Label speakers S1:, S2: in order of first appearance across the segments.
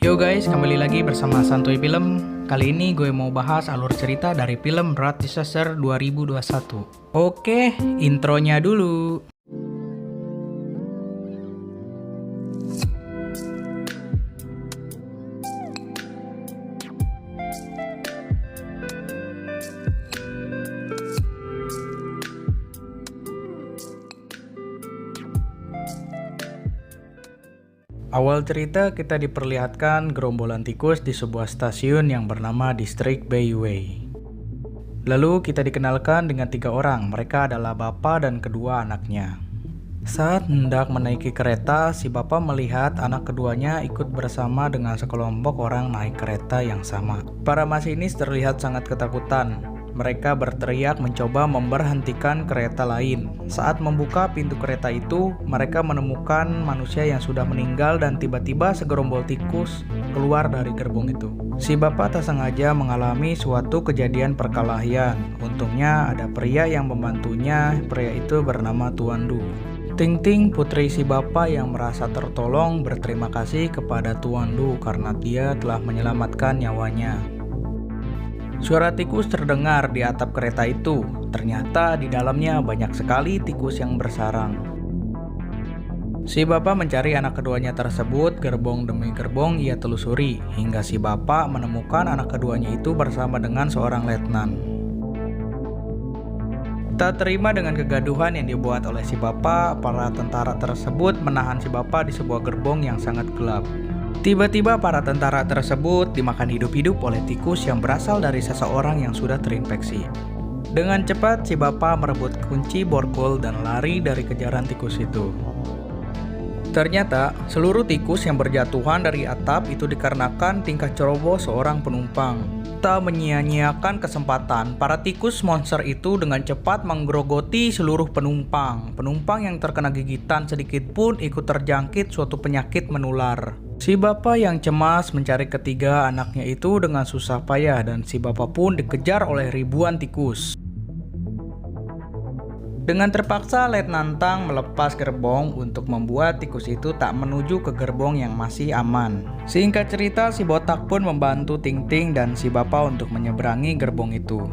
S1: Yo guys, kembali lagi bersama Santuy Film. Kali ini gue mau bahas alur cerita dari film Blood Disaster 2021. Oke, intronya dulu. Awal cerita kita diperlihatkan gerombolan tikus di sebuah stasiun yang bernama District Bayway. Lalu kita dikenalkan dengan 3 orang, mereka adalah bapak dan kedua anaknya. Saat hendak menaiki kereta, si bapak melihat anak keduanya ikut bersama dengan sekelompok orang naik kereta yang sama. Para masinis terlihat sangat ketakutan. Mereka berteriak mencoba memberhentikan kereta lain. Saat membuka pintu kereta itu, mereka menemukan manusia yang sudah meninggal dan tiba-tiba segerombol tikus keluar dari gerbong itu. Si bapak tak sengaja mengalami suatu kejadian perkelahian. Untungnya ada pria yang membantunya, pria itu bernama Tuan Du. Ting Ting, putri si bapak yang merasa tertolong, berterima kasih kepada Tuan Du karena dia telah menyelamatkan nyawanya. Suara tikus terdengar di atap kereta itu. Ternyata di dalamnya banyak sekali tikus yang bersarang. Si bapak mencari anak keduanya tersebut, gerbong demi gerbong ia telusuri, hingga si bapak menemukan anak keduanya itu bersama dengan seorang letnan. Tak terima dengan kegaduhan yang dibuat oleh si bapak, para tentara tersebut menahan si bapak di sebuah gerbong yang sangat gelap. Tiba-tiba para tentara tersebut dimakan hidup-hidup oleh tikus yang berasal dari seseorang yang sudah terinfeksi. Dengan cepat si bapak merebut kunci borgol dan lari dari kejaran tikus itu. Ternyata seluruh tikus yang berjatuhan dari atap itu dikarenakan tingkah ceroboh seorang penumpang. Tak menyia-nyiakan kesempatan, para tikus monster itu dengan cepat menggerogoti seluruh penumpang. Penumpang yang terkena gigitan sedikit pun ikut terjangkit suatu penyakit menular. Si bapak yang cemas mencari ketiga anaknya itu dengan susah payah dan si bapak pun dikejar oleh ribuan tikus. Dengan terpaksa Letnan Tang melepas gerbong untuk membuat tikus itu tak menuju ke gerbong yang masih aman. Singkat cerita, si botak pun membantu Ting Ting dan si bapak untuk menyeberangi gerbong itu.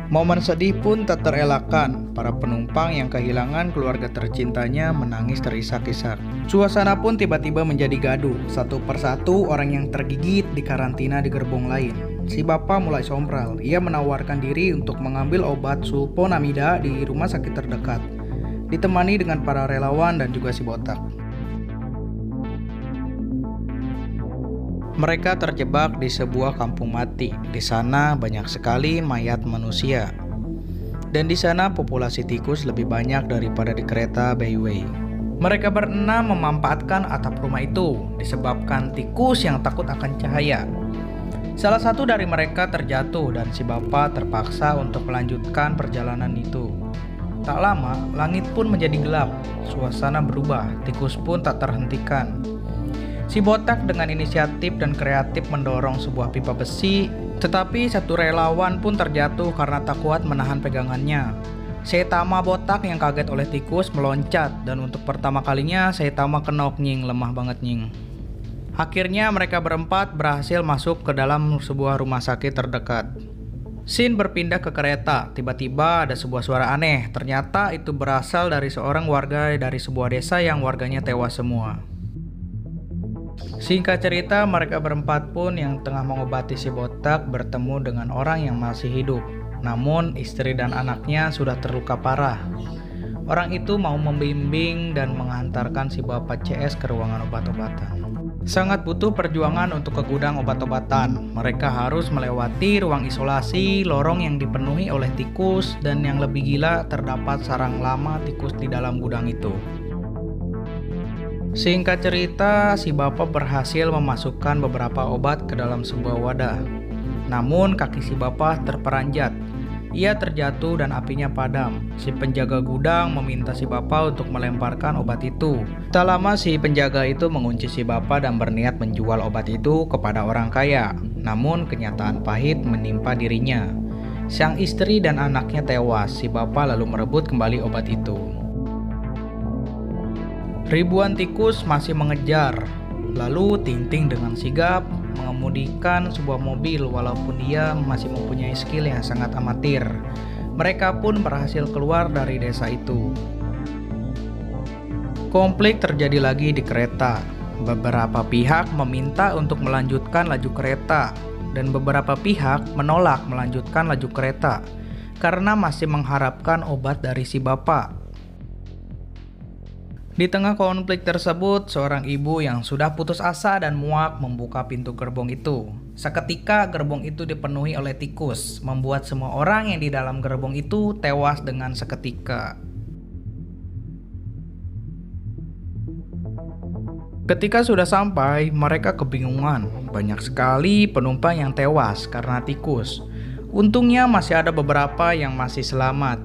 S1: Momen sedih pun tak terelakkan. Para penumpang yang kehilangan keluarga tercintanya menangis terisak-isak. Suasana pun tiba-tiba menjadi gaduh. Satu persatu orang yang tergigit dikarantina di gerbong lain. Si bapak mulai sombral. Ia menawarkan diri untuk mengambil obat sulfonamida di rumah sakit terdekat, ditemani dengan para relawan dan juga si botak. Mereka terjebak di sebuah kampung mati. Di sana banyak sekali mayat manusia. Dan di sana populasi tikus lebih banyak daripada di kereta Bayway. Mereka berenam memanfaatkan atap rumah itu disebabkan tikus yang takut akan cahaya. Salah satu dari mereka terjatuh dan si bapak terpaksa untuk melanjutkan perjalanan itu. Tak lama, langit pun menjadi gelap. Suasana berubah, tikus pun tak terhentikan. Si botak dengan inisiatif dan kreatif mendorong sebuah pipa besi, tetapi satu relawan pun terjatuh karena tak kuat menahan pegangannya. Saitama botak yang kaget oleh tikus meloncat dan untuk pertama kalinya Saitama kenok nying, lemah banget nying. Akhirnya mereka berempat berhasil masuk ke dalam sebuah rumah sakit terdekat. Scene berpindah ke kereta, tiba-tiba ada sebuah suara aneh. Ternyata itu berasal dari seorang warga dari sebuah desa yang warganya tewas semua. Singkat cerita, mereka berempat pun yang tengah mengobati si botak bertemu dengan orang yang masih hidup. Namun istri dan anaknya sudah terluka parah. Orang itu mau membimbing dan menghantarkan si bapak CS ke ruangan obat-obatan. Sangat butuh perjuangan untuk ke gudang obat-obatan. Mereka harus melewati ruang isolasi, lorong yang dipenuhi oleh tikus, dan yang lebih gila terdapat sarang lama tikus di dalam gudang itu. Singkat cerita, si bapak berhasil memasukkan beberapa obat ke dalam sebuah wadah. Namun kaki si bapak terperanjat. Ia terjatuh dan apinya padam. Si penjaga gudang meminta si bapak untuk melemparkan obat itu. Tak lama si penjaga itu mengunci si bapak dan berniat menjual obat itu kepada orang kaya. Namun kenyataan pahit menimpa dirinya. Sang istri dan anaknya tewas. Si bapak lalu merebut kembali obat itu. Ribuan tikus masih mengejar. Lalu Tintin dengan sigap mengemudikan sebuah mobil walaupun dia masih mempunyai skill yang sangat amatir. Mereka pun berhasil keluar dari desa itu. Konflik terjadi lagi di kereta. Beberapa pihak meminta untuk melanjutkan laju kereta dan beberapa pihak menolak melanjutkan laju kereta karena masih mengharapkan obat dari si bapak. Di tengah konflik tersebut, seorang ibu yang sudah putus asa dan muak membuka pintu gerbong itu. Seketika gerbong itu dipenuhi oleh tikus, membuat semua orang yang di dalam gerbong itu tewas dengan seketika. Ketika sudah sampai, mereka kebingungan. Banyak sekali penumpang yang tewas karena tikus. Untungnya masih ada beberapa yang masih selamat.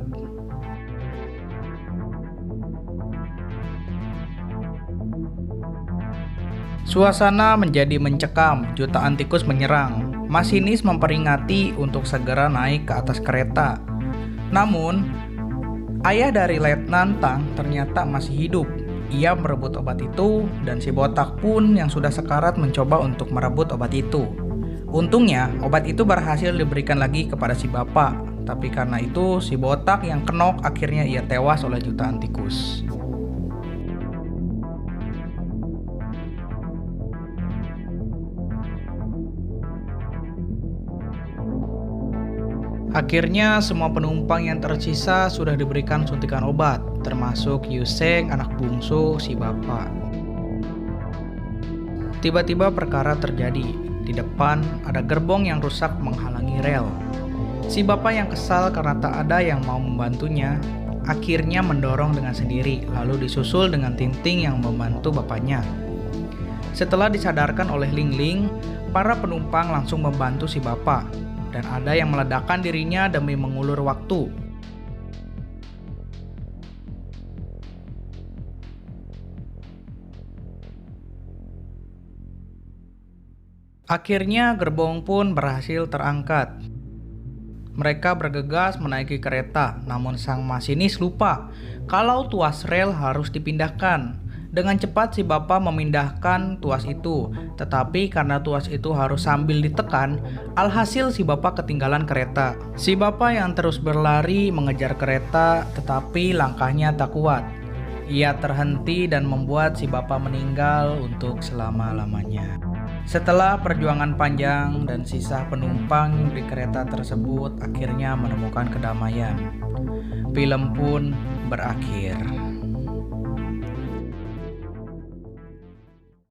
S1: Suasana menjadi mencekam, jutaan tikus menyerang. Masinis memperingati untuk segera naik ke atas kereta. Namun, ayah dari Letnan Tang ternyata masih hidup. Ia merebut obat itu dan si botak pun yang sudah sekarat mencoba untuk merebut obat itu. Untungnya, obat itu berhasil diberikan lagi kepada si bapak. Tapi karena itu, si botak yang kenok akhirnya ia tewas oleh jutaan tikus. Akhirnya semua penumpang yang tersisa sudah diberikan suntikan obat, termasuk Yuseng, anak bungsu si bapak. Tiba-tiba perkara terjadi. Di depan ada gerbong yang rusak menghalangi rel. Si bapak yang kesal karena tak ada yang mau membantunya, akhirnya mendorong dengan sendiri, lalu disusul dengan Tintin yang membantu bapaknya. Setelah disadarkan oleh Ling Ling, para penumpang langsung membantu si bapak. Dan ada yang meledakkan dirinya demi mengulur waktu. Akhirnya gerbong pun berhasil terangkat. Mereka bergegas menaiki kereta, namun sang masinis lupa kalau tuas rel harus dipindahkan. Dengan cepat si bapak memindahkan tuas itu, tetapi karena tuas itu harus sambil ditekan, alhasil si bapak ketinggalan kereta. Si bapak yang terus berlari mengejar kereta, tetapi langkahnya tak kuat. Ia terhenti dan membuat si bapak meninggal untuk selama-lamanya. Setelah perjuangan panjang dan sisa penumpang di kereta tersebut akhirnya menemukan kedamaian, film pun berakhir.